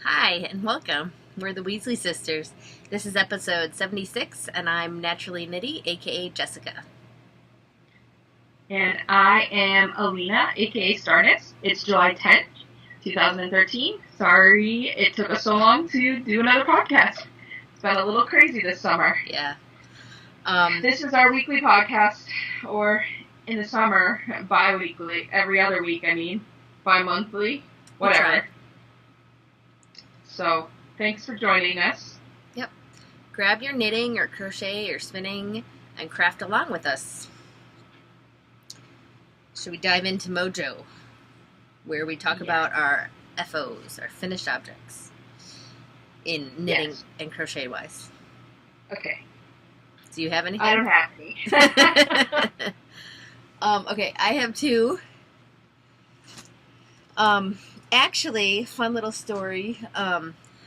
Hi, and welcome. We're the Weasley sisters. This is episode 76, and I'm Naturally Nitty, aka Jessica. And I am Allena, aka Stardust. It's July 10th, 2013. Sorry it took us so long to do another podcast. It's been a little crazy this summer. Yeah. This is our weekly podcast, or in the summer, bi-weekly, every other week, bi-monthly, whatever. So, thanks for joining us. Yep. Grab your knitting or crochet or spinning and craft along with us. Should we dive into Mojo, where we talk about our FOs, our finished objects, in knitting and crochet wise? Okay. Do you have anything? I don't have any. Okay, I have two. Actually, fun little story.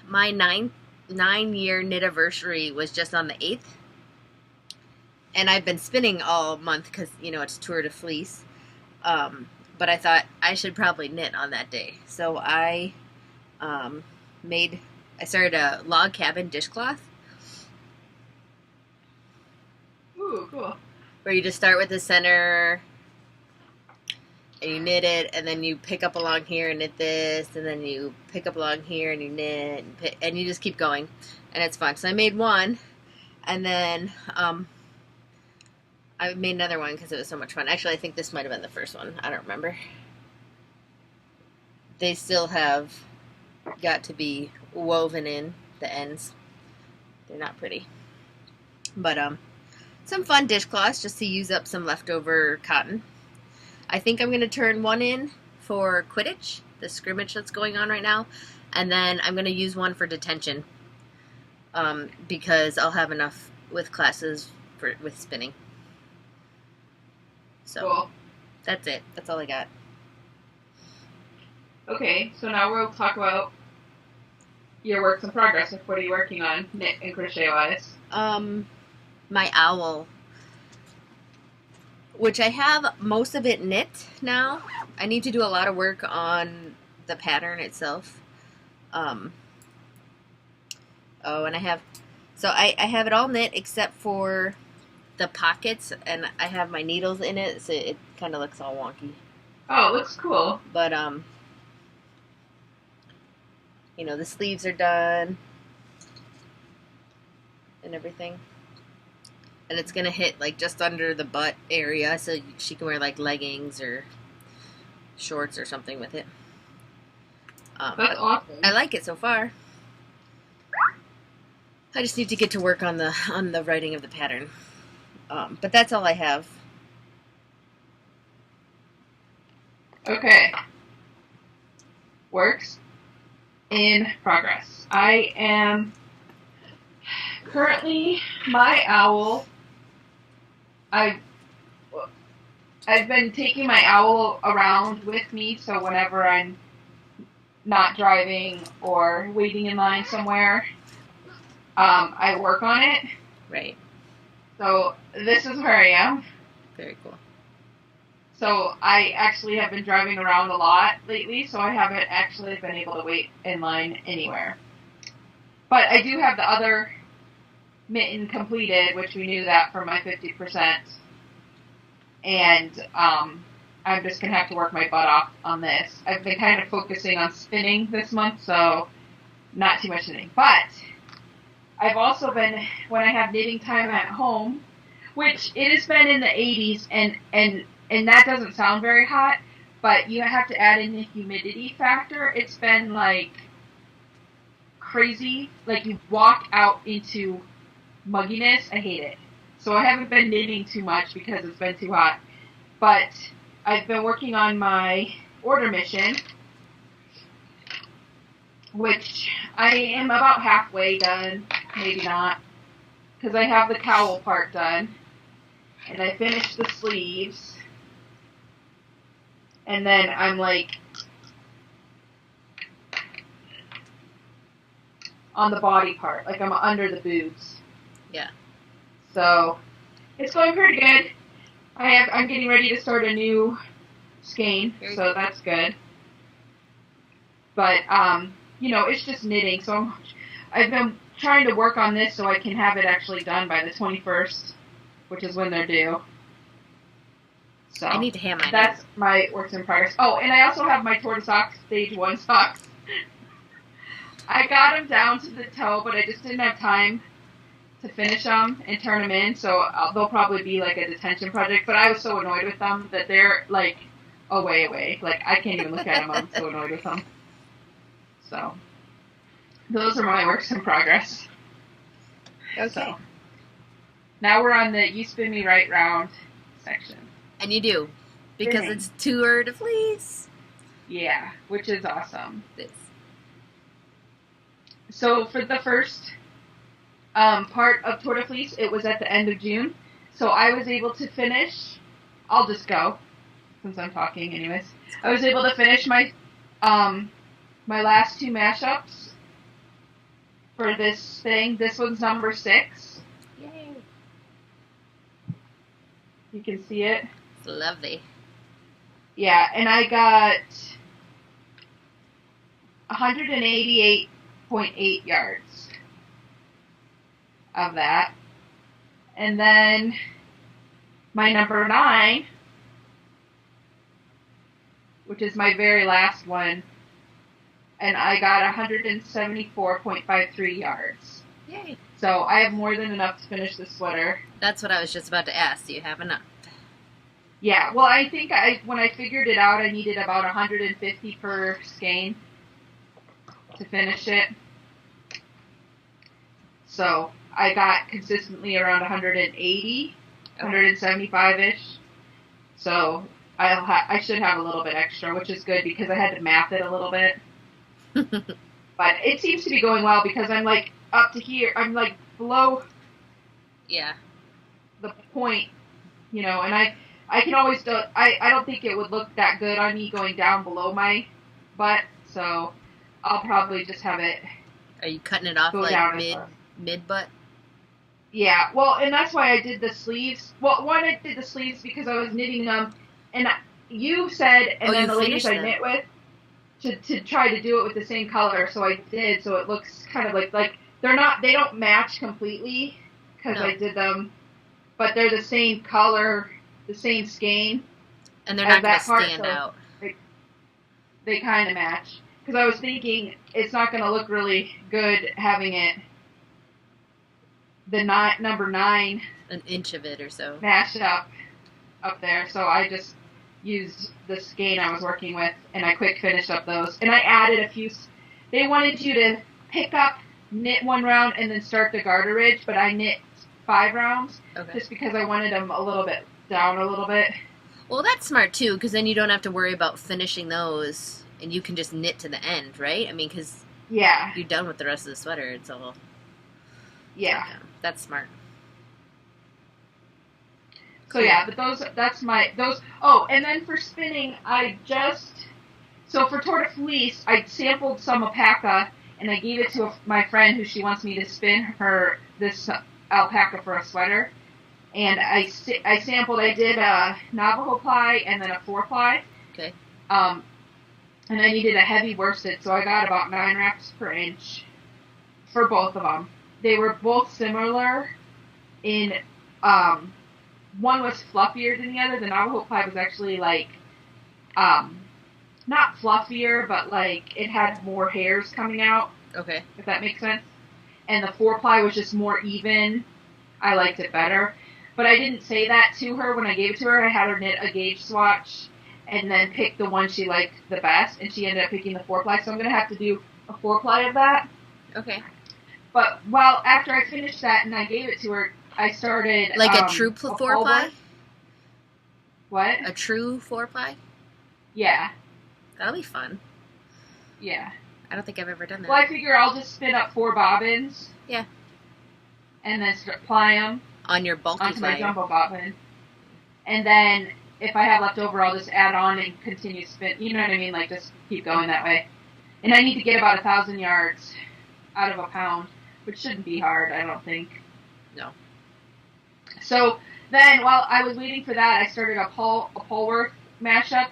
My 9-year knit-iversary was just on the 8th. And I've been spinning all month because, it's Tour de Fleece. But I thought I should probably knit on that day. So I started a log cabin dishcloth. Ooh, cool. Where you just start with the center and you knit it, and then you pick up along here and knit this, and then you pick up along here and you knit, and you just keep going, and it's fun. So I made one, and then I made another one because it was so much fun. Actually, I think this might have been the first one. I don't remember. They still have got to be woven in the ends. They're not pretty. But some fun dishcloths just to use up some leftover cotton. I think I'm going to turn one in for Quidditch, the scrimmage that's going on right now, and then I'm going to use one for detention because I'll have enough with classes with spinning. So cool. That's it. That's all I got. Okay, so now we'll talk about your works in progress. What are you working on, knit and crochet-wise? My owl, which I have most of it knit now. I need to do a lot of work on the pattern itself. And I have it all knit except for the pockets, and I have my needles in it, so it kind of looks all wonky. Oh, it looks cool. But, the sleeves are done and everything. And it's going to hit, just under the butt area, so she can wear, leggings or shorts or something with it. That's awesome. I like it so far. I just need to get to work on the writing of the pattern. But that's all I have. Okay. Works in progress. I am currently my owl. I've been taking my owl around with me, so whenever I'm not driving or waiting in line somewhere, I work on it. Right. So this is where I am. Very cool. So I actually have been driving around a lot lately, so I haven't actually been able to wait in line anywhere. But I do have the other mitten completed, which we knew that for my 50%. And I'm just going to have to work my butt off on this. I've been kind of focusing on spinning this month, so not too much knitting. But I've also been, when I have knitting time at home, which it has been in the 80s, and that doesn't sound very hot, but you have to add in the humidity factor. It's been, crazy. You walk out into mugginess. I hate it. So I haven't been knitting too much because it's been too hot. But I've been working on my order mission, which I am about halfway done. Maybe not. Because I have the cowl part done. And I finished the sleeves. And then I'm on the body part. I'm under the boobs. Yeah. So it's going pretty good. I'm getting ready to start a new skein, so that's good. But it's just knitting. So I've been trying to work on this so I can have it actually done by the 21st, which is when they're due. So I need to ham mine. That's my works in progress. Oh, and I also have my Tortoise socks, stage 1 socks. I got them down to the toe, but I just didn't have time to finish them and turn them in, so they'll probably be like a detention project. But I was so annoyed with them that they're like away. Like I can't even look at them. I'm so annoyed with them. So those are my works in progress. Okay. So, now we're on the You Spin Me Right round section. And you do, because Spinning. it's Tour de Fleece. Yeah, which is awesome. This. So for the first part of Tour de Fleece, it was at the end of June. So I was able to finish. I'll just go since I'm talking, anyways. I was able to finish my my last 2 mashups for this thing. This one's number 6. Yay! You can see it. It's lovely. Yeah, and I got 188.8 yards of that. And then my number 9, which is my very last one, and I got 174.53 yards. Yay! So I have more than enough to finish the sweater. That's what I was just about to ask. Do you have enough? Yeah, well, I think when I figured it out, I needed about 150 per skein to finish it. So I got consistently around 180, 175-ish. So I should have a little bit extra, which is good because I had to math it a little bit. But it seems to be going well because I'm like up to here. I'm like below Yeah. the point, and I can always do. I don't think it would look that good on me going down below my butt, so I'll probably just have it. Are you cutting it off Go like down mid butt? Yeah, well, and that's why I did the sleeves. Well, one, I did the sleeves because I was knitting them, and you said, and then the ladies I knit with, to try to do it with the same color, so I did, so it looks kind of like they don't match completely, because I did them, but they're the same color, the same skein. And they're not going to stand out. They kind of match. Because I was thinking it's not going to look really good having it, the number 9. An inch of it or so. Mashed up there. So I just used the skein I was working with, and I quick finished up those. And I added a few. They wanted you to pick up, knit 1 round, and then start the garter ridge, but I knit 5 rounds. Okay. Just because I wanted them a little bit down a little bit. Well, that's smart too, because then you don't have to worry about finishing those, and you can just knit to the end, right? I mean, because you're done with the rest of the sweater. It's all. Yeah. That's smart. So yeah, but those. Oh, and then for spinning, so for Tour de Fleece, I sampled some alpaca, and I gave it to my friend who she wants me to spin her this alpaca for a sweater. And I sampled. I did a Navajo ply and then a 4-ply. Okay. And I needed a heavy worsted, so I got about 9 wraps per inch for both of them. They were both similar in, one was fluffier than the other. The Navajo ply was actually like, not fluffier, but like it had more hairs coming out. Okay. If that makes sense. And the 4-ply was just more even. I liked it better. But I didn't say that to her when I gave it to her. I had her knit a gauge swatch and then pick the one she liked the best, and she ended up picking the 4-ply. So I'm going to have to do a 4-ply of that. Okay. But after I finished that and I gave it to her, I started like a true 4-ply. What? A true 4-ply? Yeah. That'll be fun. Yeah. I don't think I've ever done that. Well, I figure I'll just spin up 4 bobbins. Yeah. And then ply them. On your bulky onto my flyer. jumbo bobbin. And then if I have left over, I'll just add on and continue spin. You know what I mean? Like just keep going that way. And I need to get about 1,000 yards out of a pound, which shouldn't be hard, I don't think. No. So then while I was waiting for that, I started a Polworth mashup.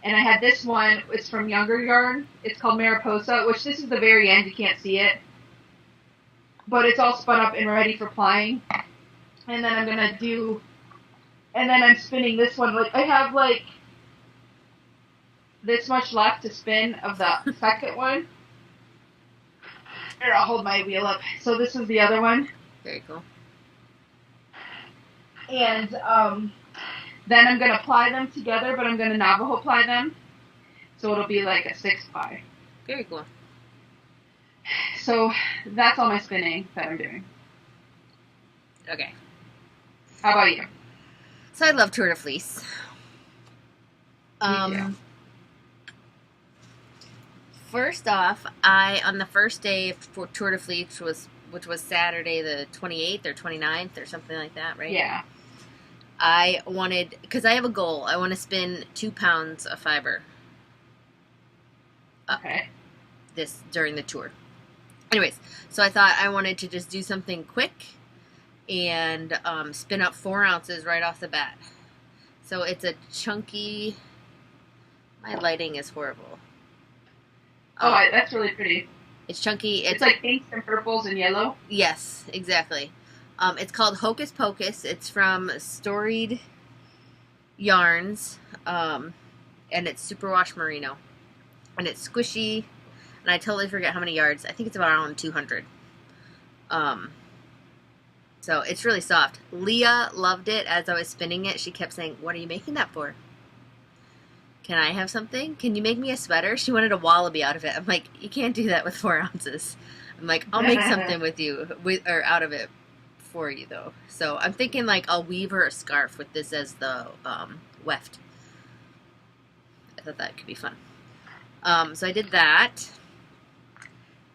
And I had this one. It's from Younger Yarn. It's called Mariposa, which this is the very end. You can't see it. But it's all spun up and ready for plying. And then I'm going to do... And then I'm spinning this one. Like I have, like, this much left to spin of the second one. Here, I'll hold my wheel up. So this is the other one. Very cool. And then I'm going to ply them together, but I'm going to Navajo ply them. So it'll be like a 6-ply. Very cool. So that's all my spinning that I'm doing. Okay. How about you? So I love Tour de Fleece. Me too. First off, on the first day for Tour de Fleece, which was Saturday the 28th or 29th or something like that, right? Yeah. I wanted, because I have a goal, I want to spin 2 pounds of fiber. Okay. During the tour. Anyways, so I thought I wanted to just do something quick and spin up 4 ounces right off the bat. So it's a chunky, my lighting is horrible. That's really pretty. It's chunky. It's like pinks and purples and yellow. Yes, exactly. It's called Hocus Pocus. It's from Storied Yarns, and it's superwash merino. And it's squishy, and I totally forget how many yards. I think it's about around 200. So it's really soft. Leah loved it as I was spinning it. She kept saying, "What are you making that for? Can I have something? Can you make me a sweater?" She wanted a wallaby out of it. I'm like, you can't do that with 4 ounces. I'm like, I'll make something or out of it for you, though. So I'm thinking, like, I'll weave her a scarf with this as the weft. I thought that could be fun. So I did that.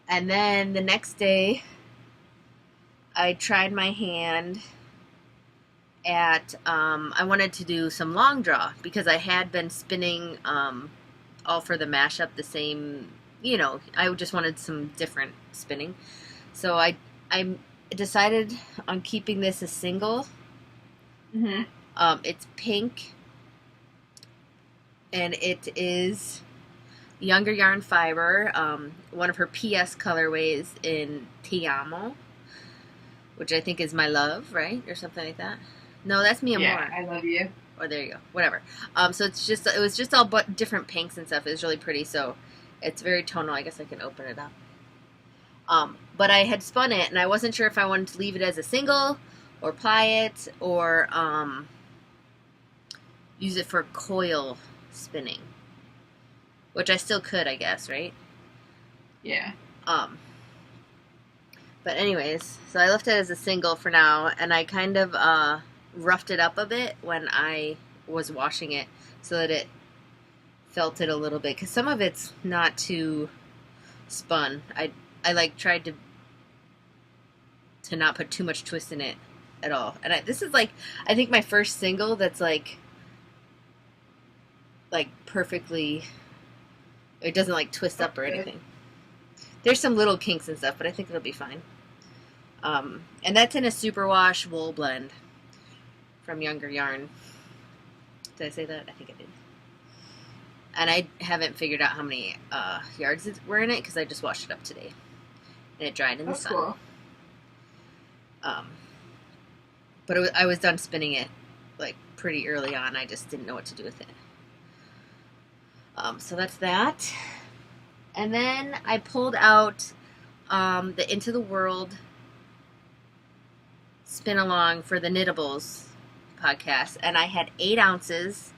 And then the next day, I tried my hand at, I wanted to do some long draw because I had been spinning all for the mashup the same, I just wanted some different spinning. So I decided on keeping this a single. Mm-hmm. It's pink, and it is Younger Yarn fiber, one of her PS colorways in Ti Amo, which I think is my love, right? Or something like that. No, that's me. Yeah, I love you. Or there you go. Whatever. So it was just all but different pinks and stuff. It was really pretty. So it's very tonal. I guess I can open it up. But I had spun it, and I wasn't sure if I wanted to leave it as a single, or ply it, or use it for coil spinning, which I still could, I guess, right? Yeah. But anyways, so I left it as a single for now, and I kind of roughed it up a bit when I was washing it so that it felt it a little bit, because some of it's not too spun. I like tried to not put too much twist in it at all. And this is like, I think my first single that's like perfectly, it doesn't like twist up or anything. There's some little kinks and stuff, but I think it'll be fine. And that's in a superwash wool blend from Younger Yarn. Did I say that? I think I did. And I haven't figured out how many yards were in it because I just washed it up today. And it dried in the sun. Cool. But I was done spinning it like pretty early on. I just didn't know what to do with it. So that's that. And then I pulled out the Into the World spin along for the Knittables podcast, and I had 8 ounces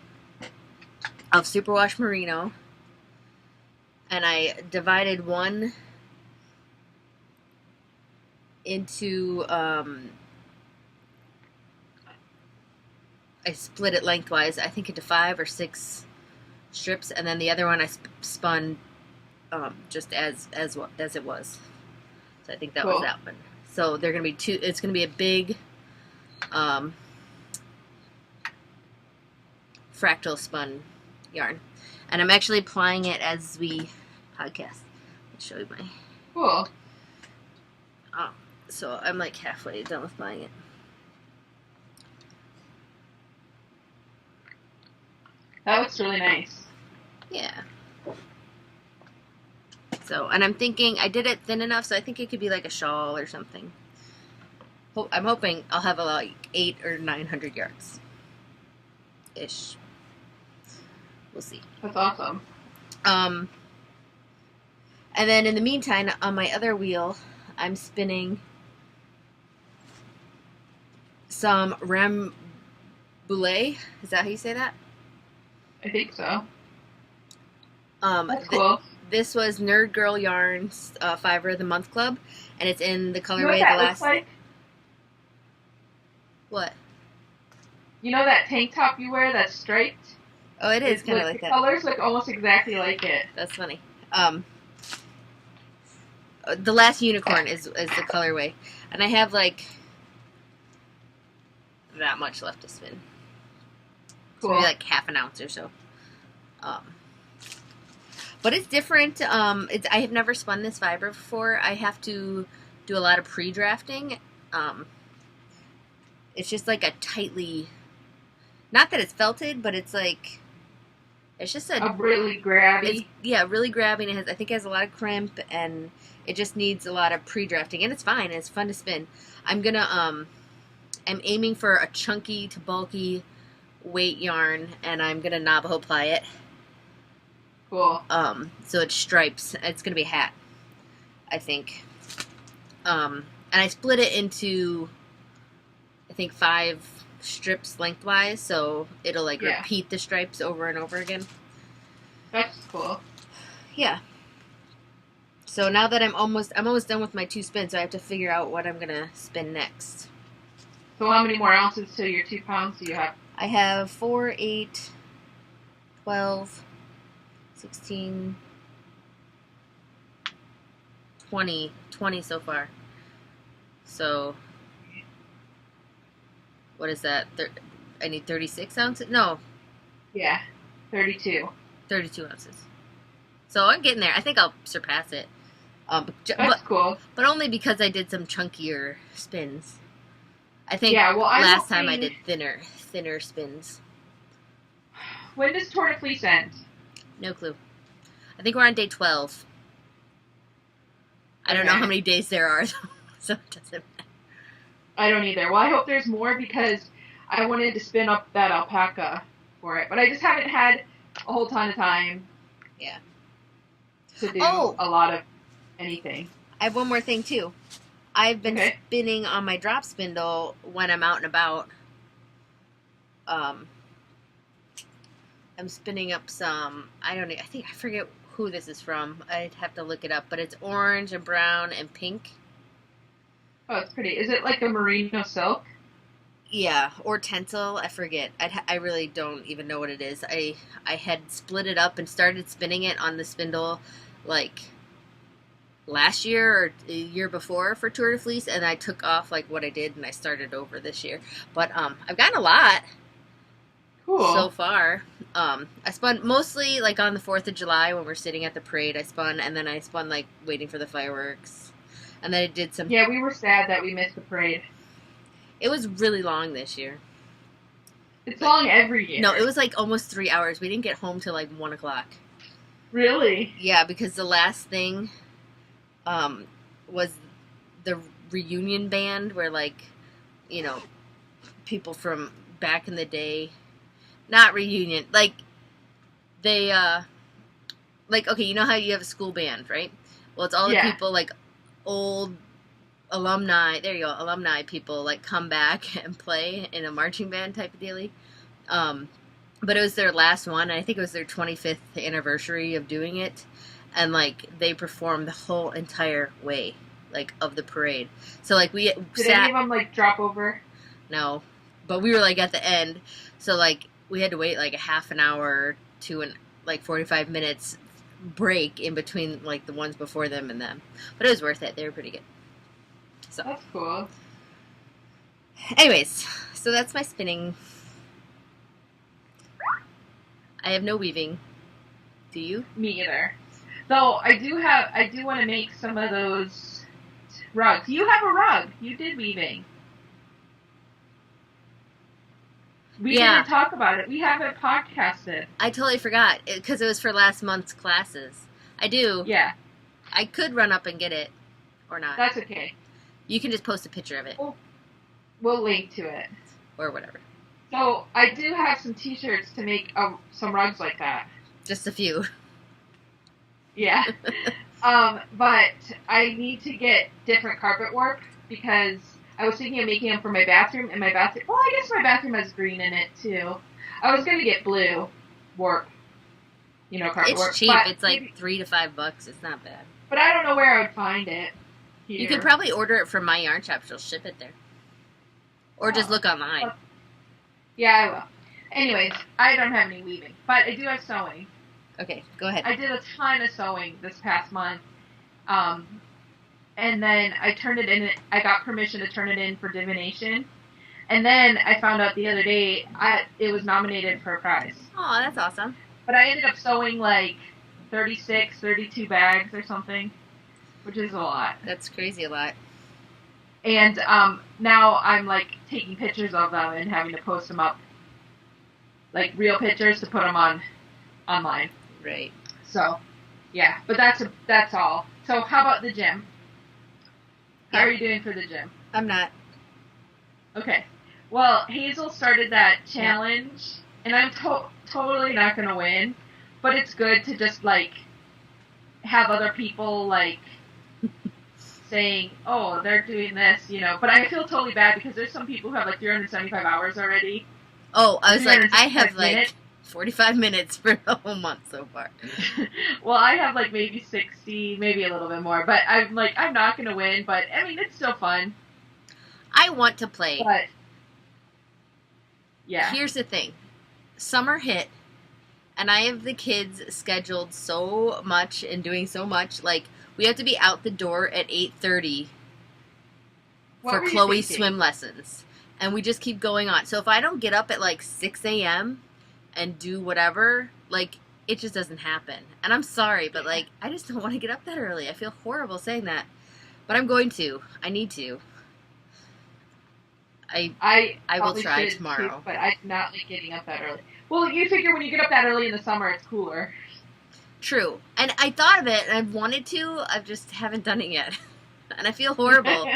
of superwash merino, and I divided one into I split it lengthwise, I think into 5 or 6 strips, and then the other one I spun just as it was. So I think that was that one. So they're gonna be two. It's gonna be a big fractal spun yarn, and I'm actually applying it as we podcast. I'll show you my. Cool. So I'm like halfway done with buying it. That looks really nice. Yeah. So, and I'm thinking, I did it thin enough, so I think it could be like a shawl or something. I'm hoping I'll have like 800 or 900 yards. Ish. We'll see. That's awesome. And then in the meantime, on my other wheel, I'm spinning some rambouillet. Is that how you say that? I think so. That's cool. This was Nerd Girl Yarns Fiber of the Month Club, and it's in the colorway. You know what that looks like? What? You know that tank top you wear that's striped? Oh, it is kind of like the that. The colors look almost exactly like it. That's funny. The last unicorn is the colorway, and I have like that much left to spin. Cool. So maybe like half an ounce or so. But it's different. I have never spun this fiber before. I have to do a lot of pre-drafting. It's just like a tightly, not that it's felted, but it's like, it's just a really grabby. Really grabby. It has, I think, it has a lot of crimp, and it just needs a lot of pre-drafting, and it's fine. It's fun to spin. I'm aiming for a chunky to bulky weight yarn, and I'm gonna Navajo ply it. Cool. So it stripes. It's gonna be a hat, I think. And I split it into, I think, 5 strips lengthwise, so it'll like repeat the stripes over and over again. That's cool. Yeah. So now that I'm almost done with my 2 spins, so I have to figure out what I'm gonna spin next. So how many more ounces to your 2 pounds do you have? I have 4, 8, 12, 16, 20 so far. So what is that? I need 36 ounces? No. Yeah, 32. 32 ounces. So I'm getting there. I think I'll surpass it. That's cool. But only because I did some chunkier spins. I think last time I did thinner spins. When does Tour de Fleece end? No clue. I think we're on day 12. I don't know how many days there are, so it doesn't matter. I don't either. Well, I hope there's more because I wanted to spin up that alpaca for it, but I just haven't had a whole ton of time. Yeah. To do a lot of anything. I have one more thing too. I've been spinning on my drop spindle when I'm out and about. I'm spinning up some, I forget who this is from. I'd have to look it up, but it's orange and brown and pink. Oh, it's pretty. Is it like a merino silk? Yeah, or tencel. I forget. I really don't even know what it is. I had split it up and started spinning it on the spindle like last year or the year before for Tour de Fleece, and I took off like what I did and I started over this year. But I've gotten a lot. Cool. So far. I spun mostly like on the 4th of July when we're sitting at the parade. I spun, and then I spun like waiting for the fireworks. And then I did some... Yeah, we were sad that we missed the parade. It was really long this year. It's long every year. No, it was like almost 3 hours. We didn't get home till like 1 o'clock. Really? Yeah, because the last thing was the reunion band where like, you know, people from back in the day... Not reunion. Like, they, like, okay, you know how you have a school band, right? Well, it's all the people, like, old alumni, there you go, alumni people, like, come back and play in a marching band type of dealie. But it was their last one, and I think it was their 25th anniversary of doing it. And, like, they performed the whole entire way, like, of the parade. So, like, we Did any of them, like, drop over? No. But we were, like, at the end. So, like, we had to wait like a half an hour to like 45 minutes break in between like the ones before them and them. But it was worth it. They were pretty good. So that's cool. Anyways, so that's my spinning. I have no weaving. Do you? Me either. Though I do want to make some of those rugs. You have a rug. You did weaving. We Yeah. didn't talk about it. We haven't podcasted. I totally forgot because it was for last month's classes. I do. Yeah, I could run up and get it or not. that's okay. You can just post a picture of it We'll link to it. or whatever. So I do have some T-shirts to make some rugs like that. Just a few. Yeah. But I need to get different carpet work because I was thinking of making them for my bathroom, and my bathroom. Well, I guess my bathroom has green in it too. I was gonna get blue work. Carpet work. It's cheap. But It's like $3 to $5. It's not bad. But I don't know where I would find it. Here. You could probably order it from my yarn shop. She'll ship it there. Or just look online. Yeah, I will. Anyways, I don't have any weaving, but I do have sewing. Okay, go ahead. I did a ton of sewing this past month. And then I turned it in. I got permission to turn it in for divination. And then I found out the other day it was nominated for a prize. Oh, that's awesome. But I ended up sewing like 36, 32 bags or something, which is a lot. That's crazy a lot. And now I'm like taking pictures of them and having to post them up, like real pictures to put them online. Right. So, yeah. But that's all. So how about the gym? How are you doing for the gym? I'm not. Okay. Well, Hazel started that challenge, and I'm totally not going to win, but it's good to just, like, have other people, like, saying, oh, they're doing this, But I feel totally bad because there's some people who have, like, 375 hours already. Oh, I was like, I have, minutes. like, 45 minutes for the whole month so far. Well, I have, like, maybe 60, maybe a little bit more, but I'm, like, I'm not going to win, but, I mean, it's still fun. I want to play. But, yeah. Here's the thing. Summer hit, and I have the kids scheduled so much and doing so much. Like, we have to be out the door at 8:30 for Chloe's swim lessons. And we just keep going on. So if I don't get up at, like, 6 a.m. and do whatever, like, it just doesn't happen. And I'm sorry, but, like, I just don't want to get up that early. I feel horrible saying that. But I'm going to. I need to. I will try tomorrow. Too, but I do not like getting up that early. Well, you figure when you get up that early in the summer, it's cooler. True. And I thought of it, and I've wanted to. I just haven't done it yet. And I feel horrible.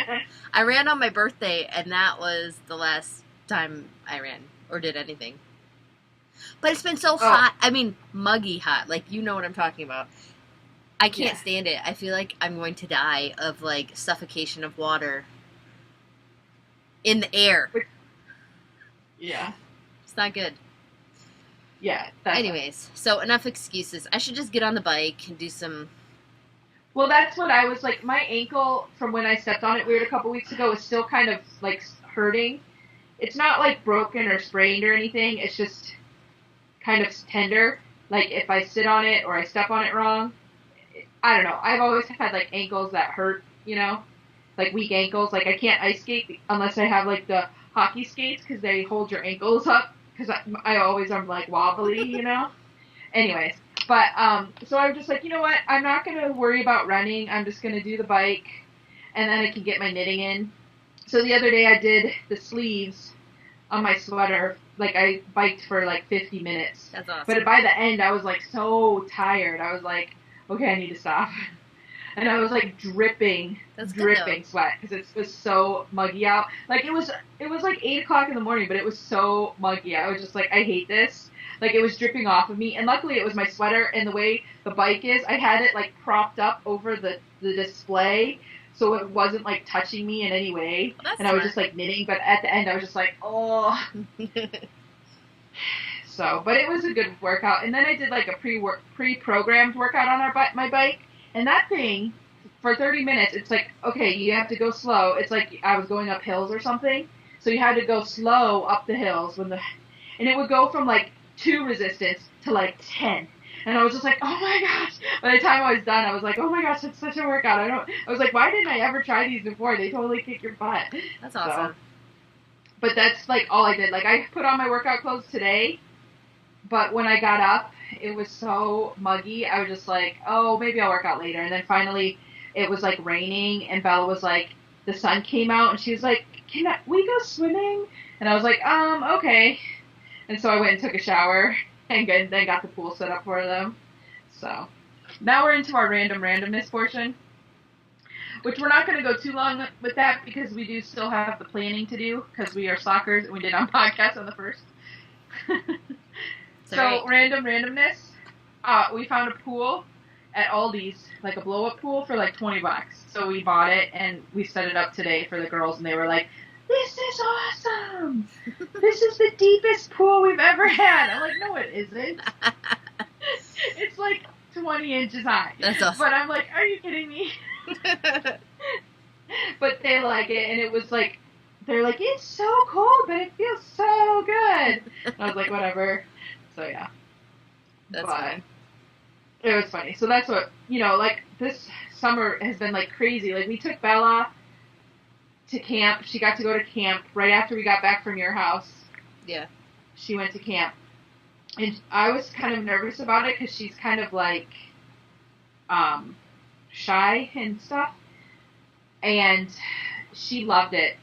I ran on my birthday, and that was the last time I ran or did anything. But it's been so hot. I mean, muggy hot. Like, you know what I'm talking about. I can't stand it. I feel like I'm going to die of, like, suffocation of water in the air. Yeah. It's not good. Yeah. Anyways, so enough excuses. I should just get on the bike and do some... Well, that's what I was like. My ankle from when I stepped on it weird a couple weeks ago is still kind of like hurting. It's not like broken or sprained or anything. It's just kind of tender. Like if I sit on it or I step on it wrong. I don't know. I've always had like ankles that hurt, like weak ankles. Like I can't ice skate unless I have like the hockey skates because they hold your ankles up. Because I always am like wobbly, Anyways. But, so I'm just like, you know what, I'm not going to worry about running, I'm just going to do the bike, and then I can get my knitting in. So the other day I did the sleeves on my sweater, like I biked for like 50 minutes. That's awesome. But by the end I was like so tired, I was like, okay, I need to stop. And I was like dripping sweat, because it was so muggy out. Like it was like 8 o'clock in the morning, but it was so muggy, I was just like, I hate this. Like, it was dripping off of me. And luckily, it was my sweater. And the way the bike is, I had it, like, propped up over the display. So it wasn't, like, touching me in any way. Well, and I was just, like, knitting. But at the end, I was just like, oh. So, but it was a good workout. And then I did, like, a pre-programmed workout on my bike. And that thing, for 30 minutes, it's like, okay, you have to go slow. It's like I was going up hills or something. So you had to go slow up the hills. And it would go from, like, 2 resistance to like 10, and I was just like, oh my gosh. By the time I was done, I was like, oh my gosh, it's such a workout. I was like, why didn't I ever try these before? They totally kick your butt. That's awesome. But that's like all I did. Like I put on my workout clothes today, but when I got up, it was so muggy. I was just like, oh, maybe I'll work out later. And then finally, it was like raining, and Bella was like, the sun came out, and she was like, we go swimming? And I was like, okay. And so I went and took a shower and then got the pool set up for them. So now we're into our random randomness portion, which we're not going to go too long with that because we do still have the planning to do because we are stalkers and we did on podcast on the 1st. So right. random randomness. We found a pool at Aldi's, like a blow-up pool for like $20. So we bought it and we set it up today for the girls, and they were like, "This is awesome! This is the deepest pool we've ever had." I'm like, "No, it isn't. It's like 20 inches high." That's awesome. But I'm like, "Are you kidding me?" But they like it, and it was like, they're like, "It's so cold, but it feels so good." And I was like, "Whatever." So yeah. That's fine. It was funny. So that's what, like, this summer has been, like, crazy. Like, we took Bella to camp. She got to go to camp right after we got back from your house. Yeah. She went to camp. And I was kind of nervous about it because she's kind of, like, shy and stuff. And she loved it.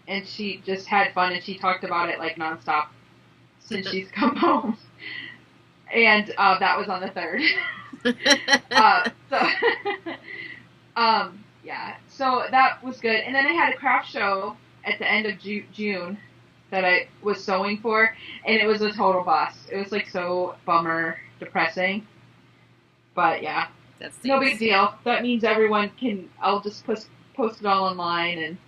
And she just had fun, and she talked about it, like, nonstop since she's come home. And that was on the 3rd. Yeah, so that was good. And then I had a craft show at the end of June that I was sewing for, and it was a total bust. It was like so bummer, depressing. But yeah, that's no big deal. That means everyone I'll just post it all online, and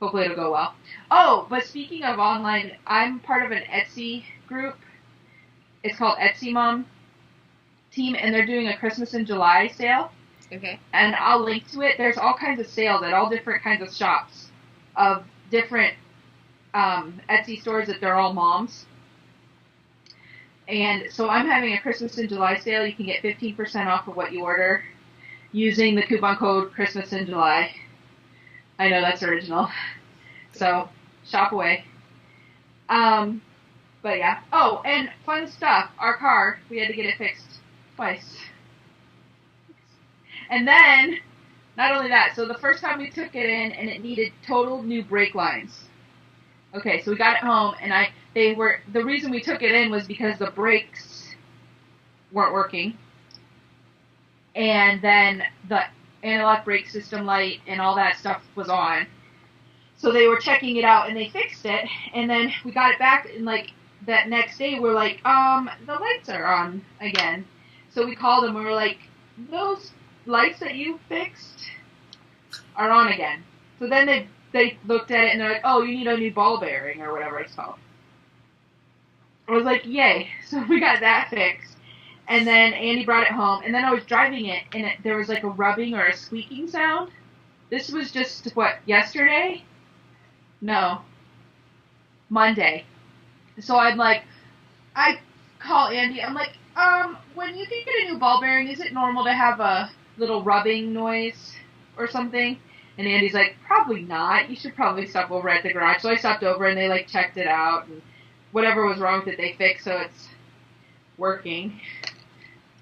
hopefully it'll go well. Oh, but speaking of online, I'm part of an Etsy group. It's called Etsy Mom Team, and they're doing a Christmas in July sale. Okay. And I'll link to it. There's all kinds of sales at all different kinds of shops of different Etsy stores that they're all moms. And so I'm having a Christmas in July sale. You can get 15% off of what you order using the coupon code Christmas in July. I know that's original. So shop away. But yeah. Oh, and fun stuff. Our car, we had to get it fixed twice. And then, not only that, so the first time we took it in, and it needed total new brake lines. Okay, so we got it home, and the reason we took it in was because the brakes weren't working. And then the analog brake system light and all that stuff was on. So they were checking it out, and they fixed it, and then we got it back, and like, that next day we're like, the lights are on again. So we called them, and we were like, those lights that you fixed are on again. So then they looked at it, and they're like, oh, you need a new ball bearing, or whatever it's called. I was like, yay. So we got that fixed. And then Andy brought it home, and then I was driving it, and there was like a rubbing or a squeaking sound. This was just, yesterday? No. Monday. So I'm like, I call Andy, I'm like, when you can get a new ball bearing, is it normal to have a little rubbing noise or something? And Andy's like, probably not. You should probably stop over at the garage. So I stopped over, and they like checked it out, and whatever was wrong with it, they fixed, so it's working.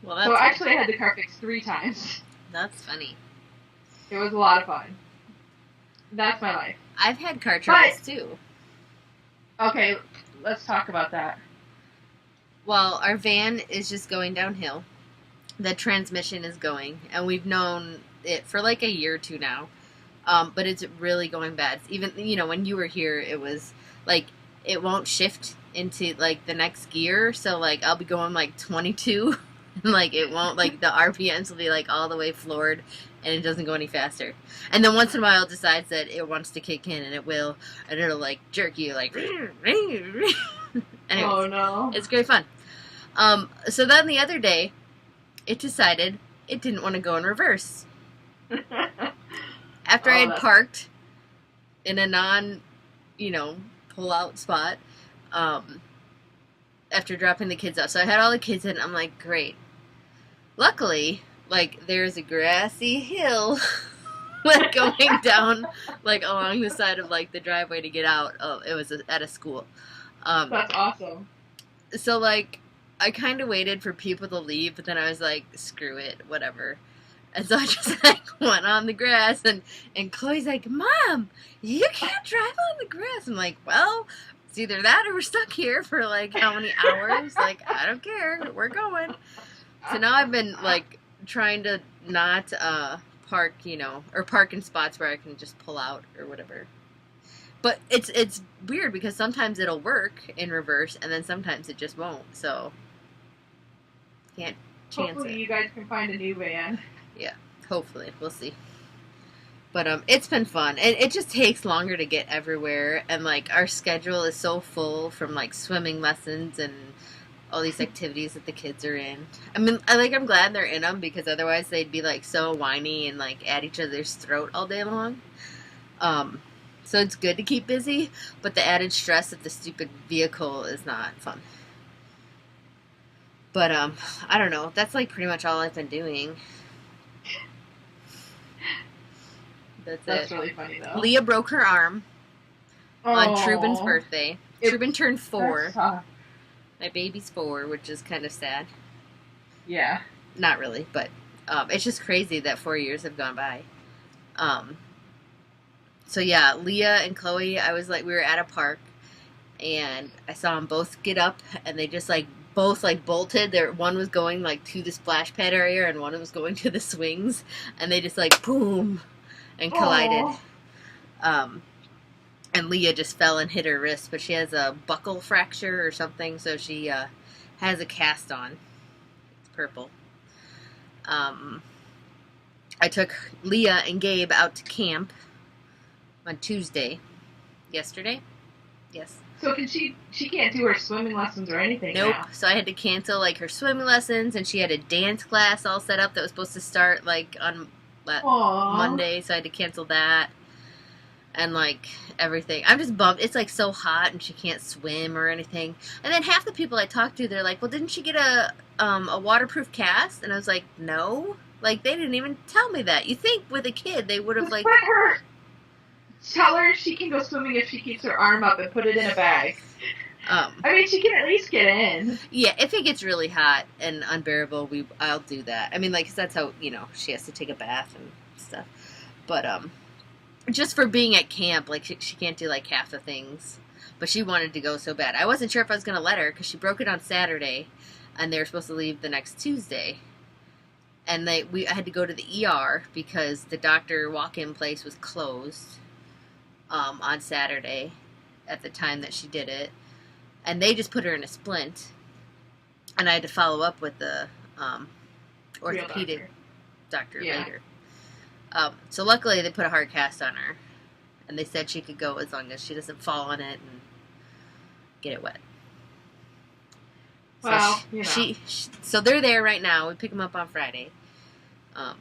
Well, that's so actually I had the car fixed 3 times. That's funny. It was a lot of fun. That's my life. I've had car troubles too. Okay, let's talk about that. Well, our van is just going downhill. The transmission is going, and we've known it for like a year or 2 now. But it's really going bad. Even, when you were here, it was like, it won't shift into like the next gear. So like, I'll be going like 22, and like, it won't, like, the RPMs will be like all the way floored, and it doesn't go any faster. And then once in a while it decides that it wants to kick in, and it will, and it'll like jerk you like Anyways, oh no. It's great fun. So then the other day it decided it didn't want to go in reverse. After I had parked in a non, pull out spot, after dropping the kids off. So I had all the kids in, I'm like, great. Luckily, like, there's a grassy hill like going down like along the side of like the driveway to get out. Oh, it was at a school. That's awesome. So like I kind of waited for people to leave, but then I was like, screw it, whatever. And so I just like went on the grass, and Chloe's like, Mom, you can't drive on the grass. I'm like, well, It's either that or we're stuck here for like how many hours. Like, I don't care. We're going. So now I've been like trying to not park, or park in spots where I can just pull out or whatever. But it's weird because sometimes it'll work in reverse and then sometimes it just won't. So can't chance Hopefully it. you guys can find a new van. Yeah, hopefully. We'll see. But it's been fun. It just takes longer to get everywhere, and like our schedule is so full from like swimming lessons and all these activities that the kids are in. I mean, I'm glad they're in them because otherwise they'd be like so whiny and like at each other's throat all day long. So it's good to keep busy, but the added stress of the stupid vehicle is not fun. But I don't know. That's like pretty much all I've been doing. That's really funny though. Leah broke her arm on Truben's birthday. Truben turned 4. My baby's 4, which is kind of sad. Yeah. Not really, but it's just crazy that 4 years have gone by. So yeah, Leah and Chloe, we were at a park, and I saw them both get up, and they just both bolted. One was going to the splash pad area, and one was going to the swings, and they just boom, and collided. And Leah just fell and hit her wrist, but she has a buckle fracture or something, so she has a cast on. It's purple. I took Leah and Gabe out to camp on Tuesday. Yesterday? Yes. So she can't do her swimming lessons or anything Nope. now. So I had to cancel her swimming lessons, and she had a dance class all set up that was supposed to start on Monday, so I had to cancel that. And everything. I'm just bummed. It's so hot and she can't swim or anything. And then half the people I talked to, they're like, well, didn't she get a waterproof cast? And I was like, no. They didn't even tell me that. You think with a kid they would have Tell her she can go swimming if she keeps her arm up and put it in a bag. She can at least get in. Yeah, if it gets really hot and unbearable, I'll do that. Because that's how, she has to take a bath and stuff. But, just for being at camp, she can't do, half the things. But she wanted to go so bad. I wasn't sure if I was going to let her, because she broke it on Saturday, and they were supposed to leave the next Tuesday. And I had to go to the ER, because the doctor walk-in place was closed on Saturday at the time that she did it. And they just put her in a splint. And I had to follow up with the orthopedic doctor later. So luckily they put a hard cast on her. And they said she could go as long as she doesn't fall on it and get it wet. Well, so so they're there right now. We pick them up on Friday. How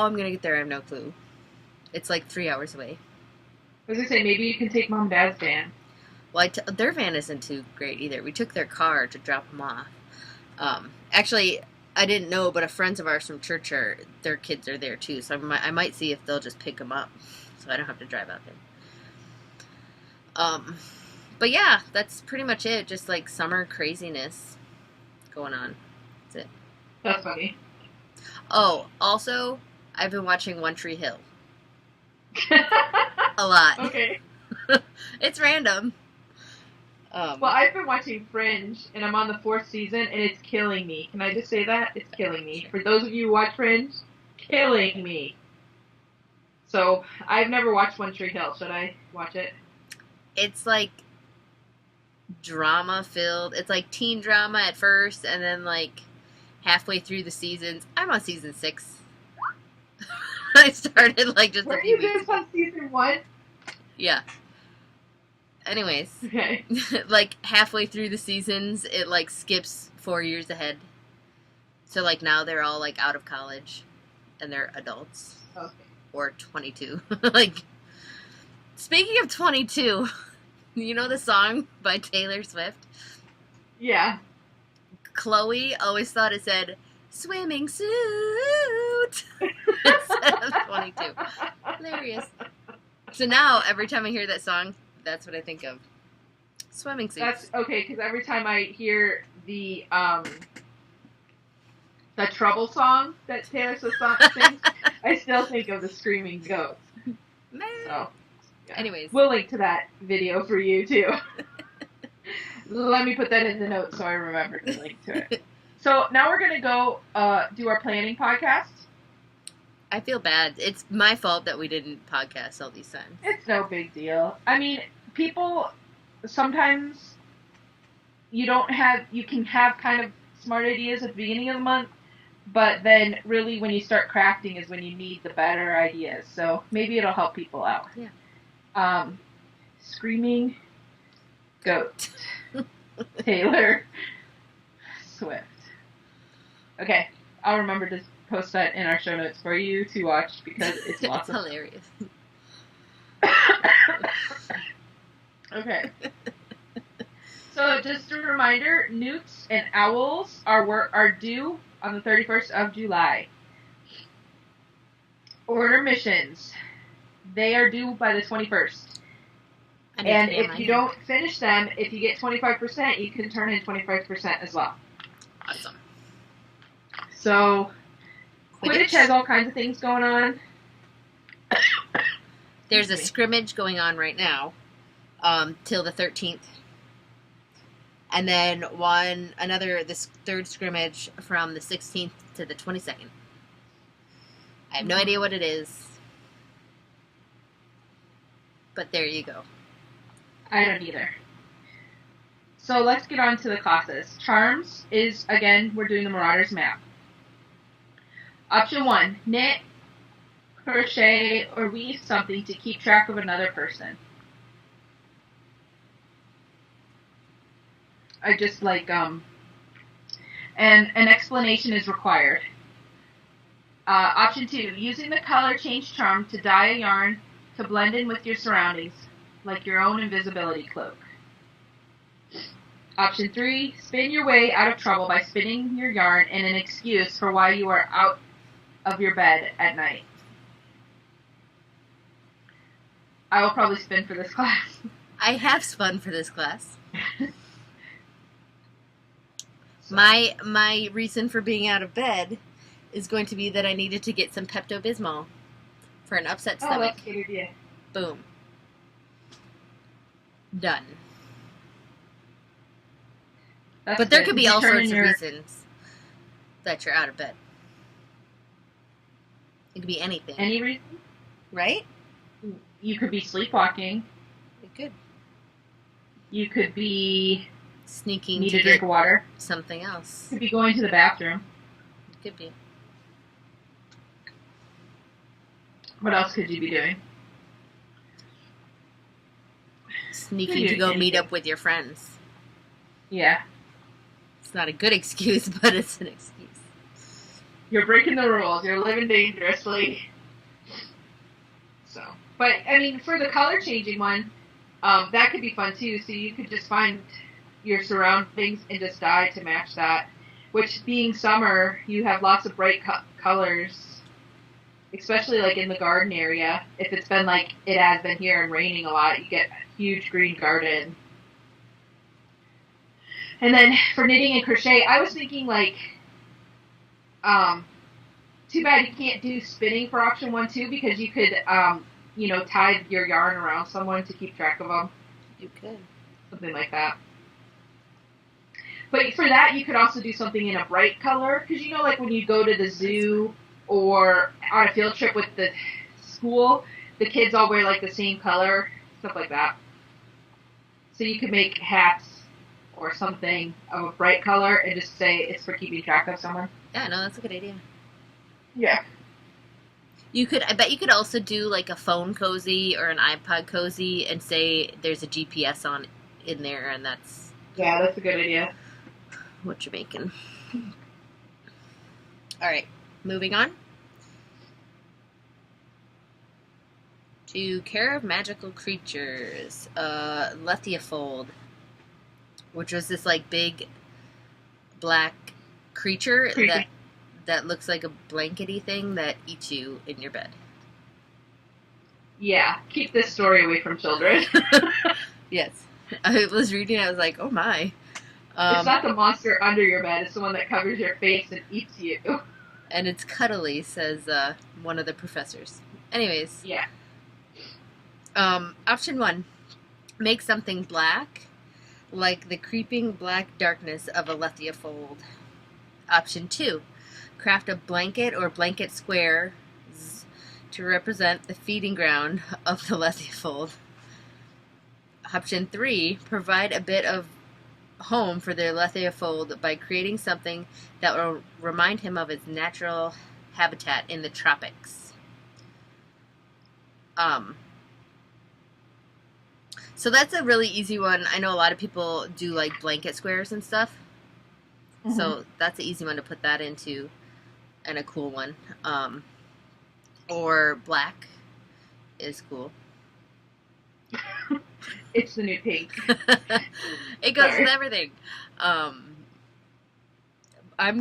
I'm going to get there, I have no clue. It's 3 hours away. I was going to say, maybe you can take Mom and Dad's van. Well, their van isn't too great either. We took their car to drop them off. Actually, I didn't know, but friends of ours from church their kids are there too. So I might see if they'll just pick them up, so I don't have to drive out there. But yeah, that's pretty much it. Just summer craziness going on. That's it. That's funny. Oh, also, I've been watching One Tree Hill. A lot. Okay. It's random. Well, I've been watching Fringe, and I'm on the 4th season, and it's killing me. Can I just say that? It's killing me. For those of you who watch Fringe, killing me. So, I've never watched One Tree Hill. Should I watch it? It's drama-filled. It's teen drama at first, and then halfway through the seasons. I'm on season 6. I started just Were a few you weeks just on season 1? Yeah. Anyways. Okay. Halfway through the seasons, it skips 4 years ahead. So now they're all out of college, and they're adults. Okay. Or 22. Speaking of 22, you know the song by Taylor Swift? Yeah. Chloe always thought it said, swimming suit, instead of 22. Hilarious. So now, every time I hear that song, that's what I think of. Swimming suits. That's okay, because every time I hear the Trouble song that Taylor Swift sings, I still think of the screaming goats. Man. So. Yeah. Anyways. We'll link to that video for you, too. Let me put that in the notes so I remember to link to it. So now we're going to go do our planning podcast. I feel bad. It's my fault that we didn't podcast all these times. It's no big deal. I mean, people, sometimes you can have kind of smart ideas at the beginning of the month, but then really when you start crafting is when you need the better ideas. So maybe it'll help people out. Yeah. Screaming Goat. Taylor Swift. Okay, I'll remember to post that in our show notes for you to watch because it's lots of hilarious. Okay. So just a reminder, newts and owls are due on the 31st of July. Order missions. They are due by the 21st. And if you don't finish them, if you get 25%, you can turn in 25% as well. Awesome. So, Quidditch has all kinds of things going on. There's a scrimmage going on right now, till the 13th. And then this third scrimmage from the 16th to the 22nd. I have no idea what it is. But there you go. I don't either. So let's get on to the classes. Charms is, again, we're doing the Marauders map. Option 1, knit, crochet, or weave something to keep track of another person. I just like, and an explanation is required. Option 2, using the color change charm to dye a yarn to blend in with your surroundings, like your own invisibility cloak. Option 3, spin your way out of trouble by spinning your yarn in an excuse for why you are out of your bed at night. I will probably spin for this class. I have spun for this class. So. My reason for being out of bed is going to be that I needed to get some Pepto-Bismol for an upset stomach. Oh, that's a good idea. Boom. Done. But there could be all sorts of reasons that you're out of bed. It could be anything. Any reason? Right? You could be sleepwalking. It could. You could be sneaking need to drink water. Something else. Could be going to the bathroom. It could be. What else could you be doing? Sneaking to go meet up with your friends. Yeah. It's not a good excuse, but it's an excuse. You're breaking the rules. You're living dangerously. So, but I mean, for the color changing one, that could be fun too. So you could just find your surroundings and just dye to match that. Which, being summer, you have lots of bright colors, especially like in the garden area. If it's been like it has been here and raining a lot, you get a huge green garden. And then for knitting and crochet, I was thinking like, too bad you can't do spinning for option 1 too, because you could, tie your yarn around someone to keep track of them. You could. Something like that. But for that, you could also do something in a bright color, because like when you go to the zoo or on a field trip with the school, the kids all wear like the same color, stuff like that. So you could make hats or something of a bright color and just say it's for keeping track of someone. Yeah, no, that's a good idea. Yeah. I bet you could also do like a phone cozy or an iPod cozy and say there's a GPS in there, and that's... Yeah, that's a good idea. What you're making. Alright, moving on. To Care of Magical Creatures, Lethiafold, which was this like big black creature that looks like a blankety thing that eats you in your bed. Yeah, keep this story away from children. Yes. I was reading, I was like, oh my. It's not the monster under your bed, it's the one that covers your face and eats you. And it's cuddly, says one of the professors. Anyways. Yeah. Option 1, make something black, like the creeping black darkness of Alethea fold. Option 2, craft a blanket or blanket squares to represent the feeding ground of the Alethea fold. Option 3, provide a bit of home for the Alethea fold by creating something that will remind him of his natural habitat in the tropics. So that's a really easy one. I know a lot of people do like blanket squares and stuff. Mm-hmm. So that's an easy one to put that into, and a cool one. Or black is cool. It's the new pink. It goes with everything. I'm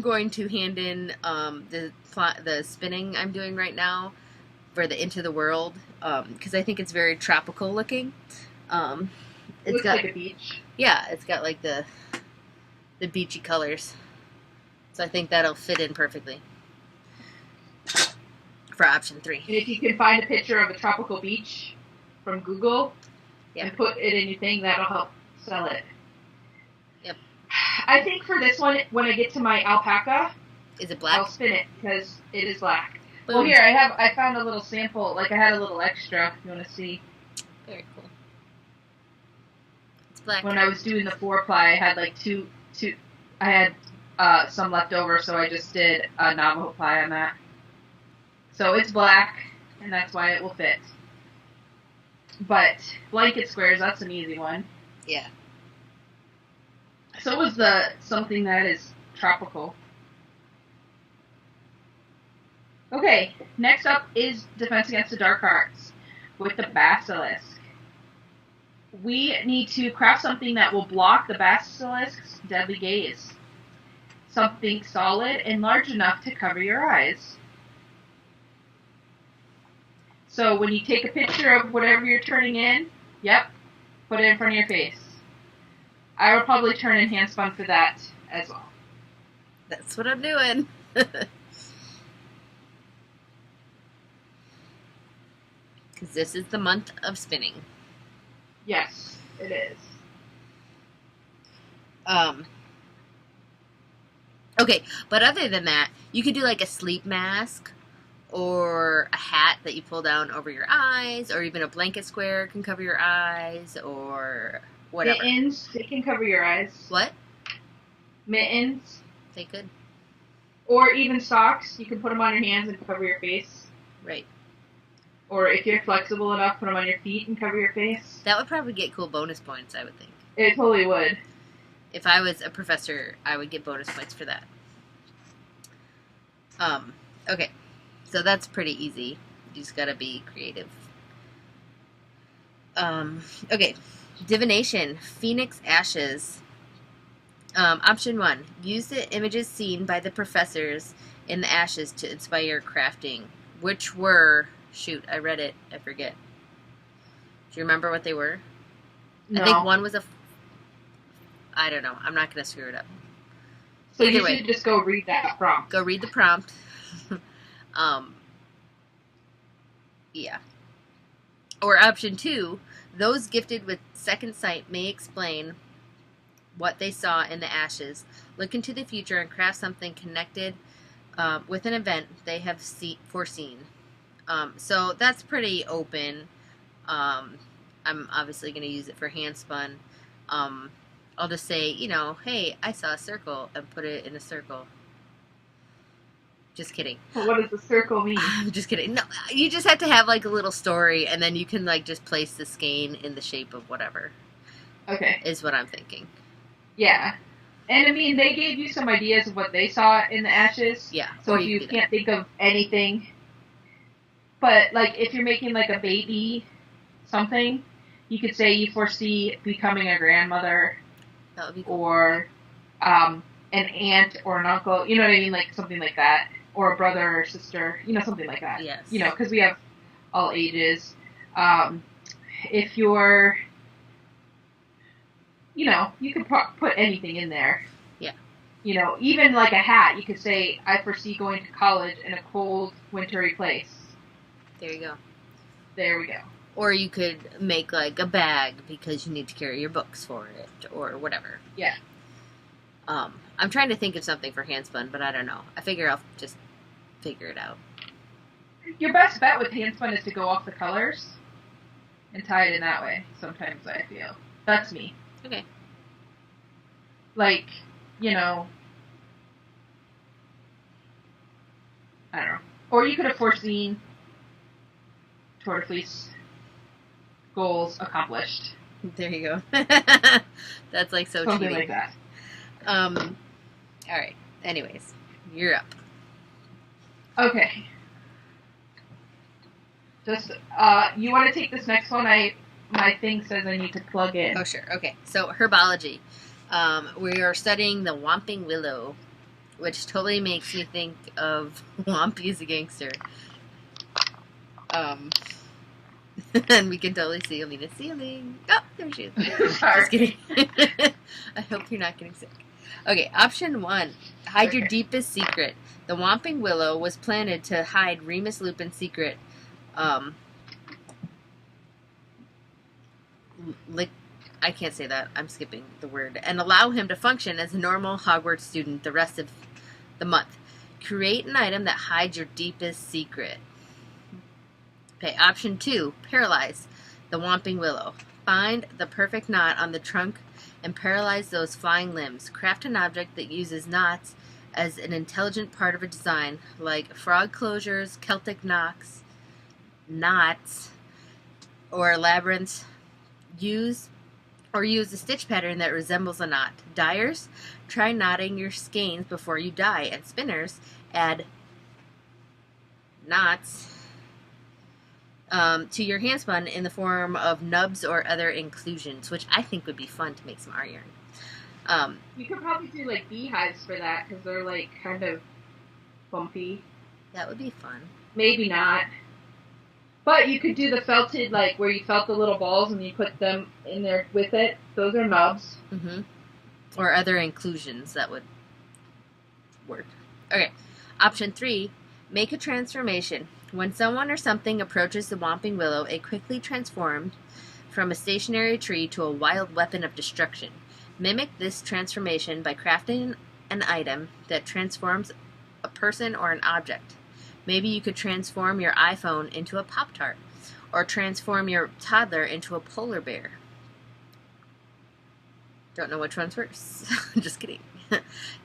going to hand in the spinning I'm doing right now for the Into the World, because I think it's very tropical looking. It looks like a beach. Yeah, it's got like the beachy colors. So I think that'll fit in perfectly for option 3. And if you can find a picture of a tropical beach from Google and put it in your thing, that'll help sell it. Yep. I think for this one, when I get to my alpaca, is it black? I'll spin it because it is black. Boom. Well, here I found a little sample. Like I had a little extra. If you want to see? Very cool. It's black. When I was doing the 4-ply, I had like two. I had some left over, so I just did a Navajo ply on that. So it's black, and that's why it will fit. But blanket squares, that's an easy one. Yeah. So was something that is tropical. Okay, next up is Defense Against the Dark Arts with the basilisk. We need to craft something that will block the basilisk's deadly gaze. Something solid and large enough to cover your eyes. So when you take a picture of whatever you're turning in, put it in front of your face. I would probably turn in hand spun for that as well. That's what I'm doing. Because this is the month of spinning. Yes, it is. Okay, but other than that, you could do like a sleep mask or a hat that you pull down over your eyes, or even a blanket square can cover your eyes, or whatever. Mittens, they can cover your eyes. What? Mittens. They could. Or even socks. You can put them on your hands and cover your face. Right. Or if you're flexible enough, put them on your feet and cover your face. That would probably get cool bonus points, I would think. It totally would. If I was a professor, I would get bonus points for that. Okay. So that's pretty easy. You just gotta be creative. Okay. Divination. Phoenix ashes. Option 1. Use the images seen by the professors in the ashes to inspire crafting. Which were... Shoot, I read it. I forget. Do you remember what they were? No. I think one was I don't know. I'm not going to screw it up. So you should just go read that prompt. Go read the prompt. Yeah. Or option 2, those gifted with second sight may explain what they saw in the ashes. Look into the future and craft something connected with an event they have foreseen. So that's pretty open. I'm obviously going to use it for hand spun. I'll just say, hey, I saw a circle, and put it in a circle. Just kidding. Well, what does a circle mean? I'm just kidding. No, you just have to have like a little story, and then you can like just place the skein in the shape of whatever. Okay. Is what I'm thinking. Yeah. And I mean, they gave you some ideas of what they saw in the ashes. Yeah. So if you can't think of anything, but like if you're making like a baby something, you could say you foresee becoming a grandmother. That would be cool. Or an aunt or an uncle, you know what I mean? Like something like that. Or a brother or sister, something like that. Yes. Because we have all ages. If you're, you could put anything in there. Yeah. Even like a hat, you could say, I foresee going to college in a cold, wintry place. There you go. There we go. Or you could make like a bag because you need to carry your books for it, or whatever. Yeah. I'm trying to think of something for handspun, but I don't know. I figure I'll just figure it out. Your best bet with handspun is to go off the colors and tie it in that way. Sometimes I feel that's me. Okay. Like, you know, I don't know. Or you could have foreseen toward fleece goals accomplished. There you go. That's like so Something cheating. like that. All right. Anyways, you're up. Okay. Just, you want to take this next one? My thing says I need to plug in. Oh, sure. Okay. So, herbology. We are studying the Whomping Willow, which totally makes me think of Whompy is a Gangster. And we can totally see Alena ceiling. Oh, there she is. Sorry. Just kidding. I hope you're not getting sick. Okay, option 1. Hide your deepest secret. The Whomping Willow was planted to hide Remus Lupin's secret. I can't say that. I'm skipping the word. And allow him to function as a normal Hogwarts student the rest of the month. Create an item that hides your deepest secret. Okay, option 2, paralyze the Whomping Willow. Find the perfect knot on the trunk and paralyze those flying limbs. Craft an object that uses knots as an intelligent part of a design, like frog closures, Celtic knots, or labyrinths. Use a stitch pattern that resembles a knot. Dyers, try knotting your skeins before you dye, and spinners, add knots to your handspun in the form of nubs or other inclusions, which I think would be fun to make some art yarn. You could probably do like beehives for that because they're like kind of bumpy. That would be fun. Maybe not. But you could do the felted, like where you felt the little balls and you put them in there with it. Those are nubs. Mm-hmm. Or other inclusions that would work. Okay. Option 3, make a transformation. When someone or something approaches the Whomping Willow, it quickly transforms from a stationary tree to a wild weapon of destruction. Mimic this transformation by crafting an item that transforms a person or an object. Maybe you could transform your iPhone into a Pop-Tart, or transform your toddler into a polar bear. Don't know which one's worse. Just kidding.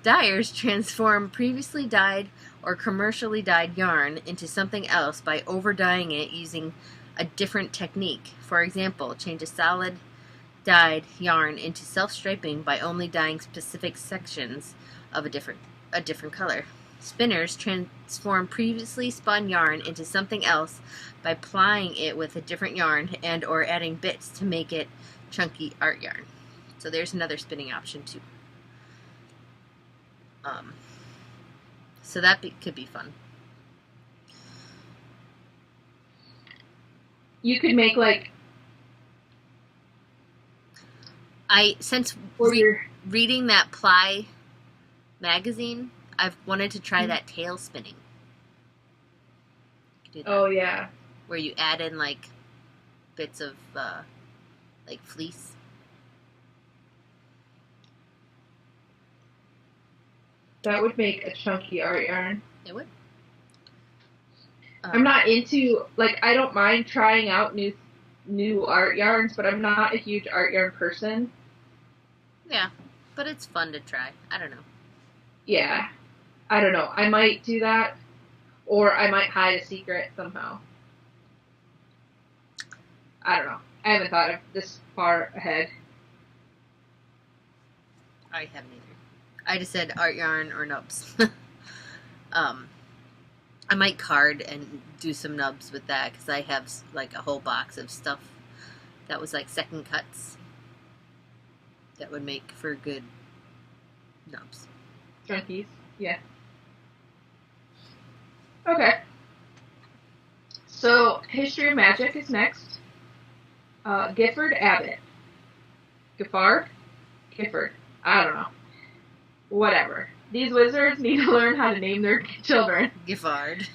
Dyers transform previously dyed or commercially dyed yarn into something else by over-dyeing it using a different technique. For example, change a solid dyed yarn into self-striping by only dyeing specific sections of a different color. Spinners transform previously spun yarn into something else by plying it with a different yarn and or adding bits to make it chunky art yarn. So there's another spinning option too. So that could be fun. You could make like... Since Or reading that Ply magazine, I've wanted to try that tail spinning. Do that, Oh, yeah. where you add in like bits of like fleece. That would make a chunky art yarn. It would. I'm not into, like, I don't mind trying out new art yarns, but I'm not a huge art yarn person. Yeah, but it's fun to try. I don't know. Yeah. I don't know. I might do that, or I might hide a secret somehow. I don't know. I haven't thought of this far ahead. I haven't either. I just said art yarn or nubs. I might card and do some nubs with that because I have like a whole box of stuff that was like second cuts that would make for good nubs. Junkies. Yeah. Okay. So, History of Magic is next. Gifford Abbott. Giffard? Gifford. I don't know. Whatever. These wizards need to learn how to name their children. Giffard.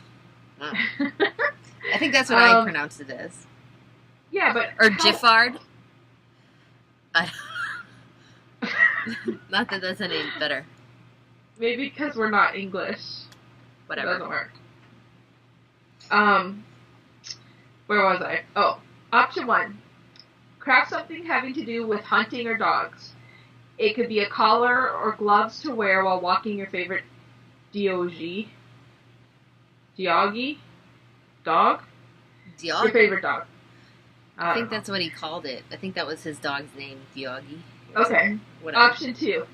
I think that's what I pronounce it as. Yeah, but Or Giffard. Not that that's any better. Maybe because we're not English. Whatever. It doesn't work. Where was I? Oh, option 1. Craft something having to do with hunting or dogs. It could be a collar or gloves to wear while walking your favorite Diogi. Dog? Your favorite dog. I think that's what he called it. I think that was his dog's name, Diogi. Okay. Option 2.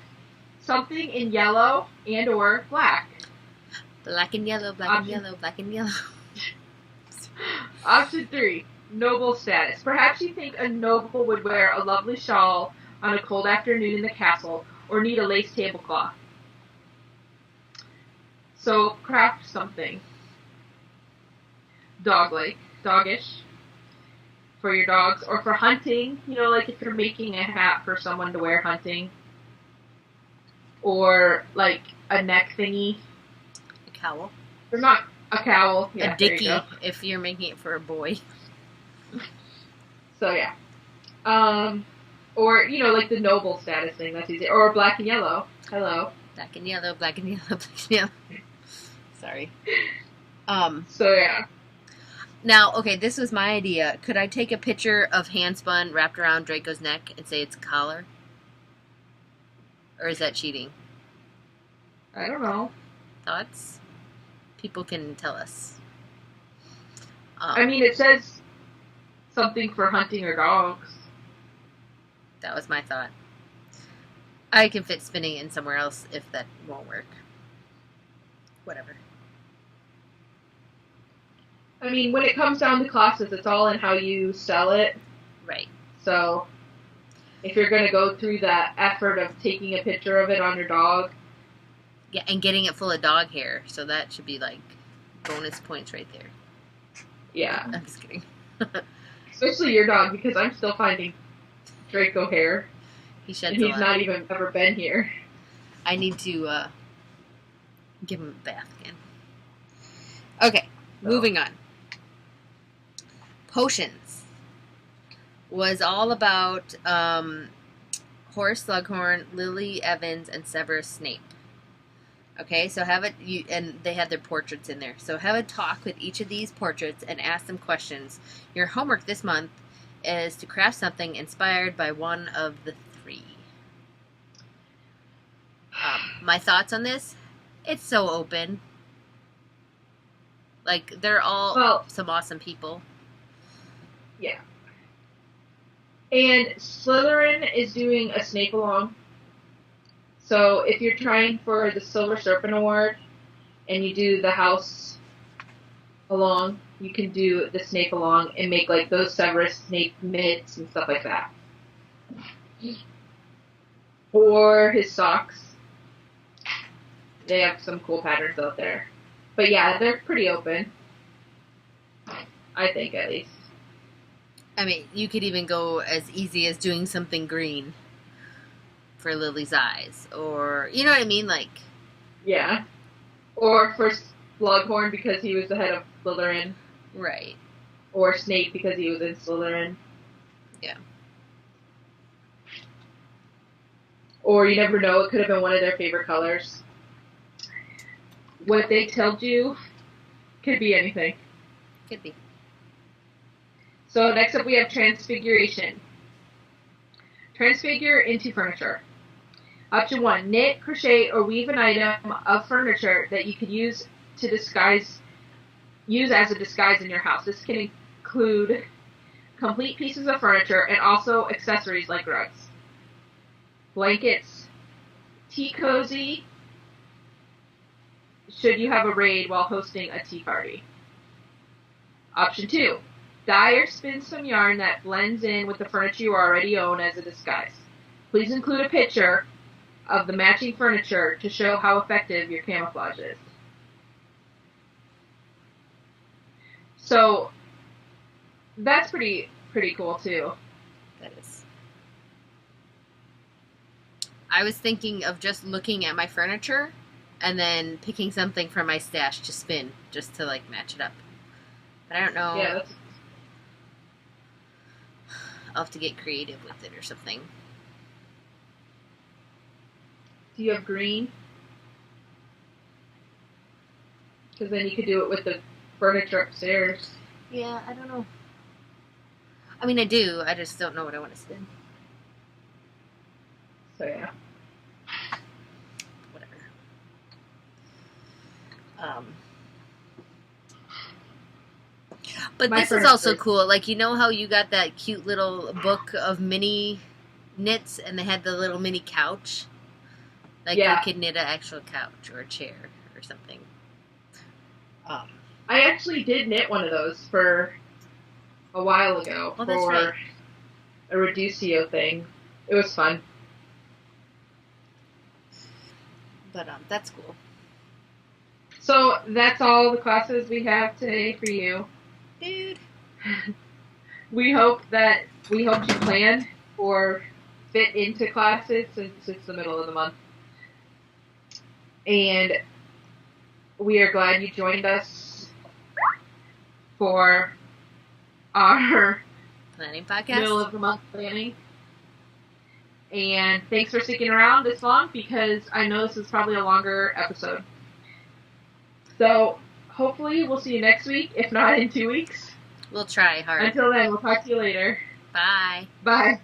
Something in yellow and or black. Black and yellow, black and yellow, black and yellow. Option 3. Noble status. Perhaps you think a noble would wear a lovely shawl on a cold afternoon in the castle or need a lace tablecloth. So craft something. Dog-like, dogish for your dogs, or for hunting, you know, like if you're making a hat for someone to wear hunting, or like a neck thingy. A cowl. Or not a cowl. Yeah, a dickie if you're making it for a boy. So yeah. Or, you know, like the noble status thing, that's easy. Or black and yellow. Hello. Black and yellow, black and yellow, black and yellow. Sorry. So yeah. Now, okay, this was my idea. Could I take a picture of handspun wrapped around Draco's neck and say it's a collar? Or is that cheating? I don't know. Thoughts? People can tell us. I mean, it says something for hunting or dogs. That was my thought. I can fit spinning in somewhere else if that won't work. Whatever. I mean, when it comes down to classes, it's all in how you sell it. Right. So, if you're going to go through that effort of taking a picture of it on your dog. Yeah, and getting it full of dog hair. So that should be like bonus points right there. Yeah. I'm just kidding. Especially your dog, because I'm still finding Draco hair. He sheds and a he's lot. not even ever been here. I need to give him a bath again. Okay, moving on. Potions was all about Horace Slughorn, Lily Evans, and Severus Snape. Okay, so and they had their portraits in there. So have a talk with each of these portraits and ask them questions. Your homework this month is to craft something inspired by one of the three. My thoughts on this? It's so open. Like, they're all some awesome people. Yeah. And Slytherin is doing a Snape along. So if you're trying for the Silver Serpent Award and you do the house along, you can do the Snape along and make like those Severus Snape mitts and stuff like that. Or his socks. They have some cool patterns out there. But yeah, they're pretty open. I think, at least. I mean, you could even go as easy as doing something green for Lily's eyes. Or, you know what I mean? Like... Yeah. Or for Slughorn because he was the head of Slytherin. Right. Or Snape because he was in Slytherin. Yeah. Or you never know, it could have been one of their favorite colors. What they told you could be anything. Could be. So next up we have transfiguration. Transfigure into furniture. Option 1, knit, crochet, or weave an item of furniture that you could use as a disguise in your house. This can include complete pieces of furniture and also accessories like rugs, blankets, tea cozy, should you have a raid while hosting a tea party. Option 2, dye or spin some yarn that blends in with the furniture you already own as a disguise. Please include a picture of the matching furniture to show how effective your camouflage is. So, that's pretty cool too. That is. I was thinking of just looking at my furniture and then picking something from my stash to spin, just to like match it up. But I don't know. Yeah, I'll have to get creative with it or something. Do you have green? Because then you could do it with the furniture upstairs. Yeah, I don't know. I mean, I do. I just don't know what I want to spin. So, yeah. Whatever. But this is also cool. Like, you know how you got that cute little book of mini knits and they had the little mini couch? Like, you could knit an actual couch or a chair or something. I actually did knit one of those for a while ago for a Reducio thing. It was fun. But that's cool. So that's all the classes we have today for you. Dude. We hope you plan or fit into classes since it's the middle of the month. And we are glad you joined us for our planning podcast. Middle of the month planning. And thanks for sticking around this long because I know this is probably a longer episode. So hopefully we'll see you next week, if not in 2 weeks. We'll try hard. Until then, we'll talk to you later. Bye. Bye.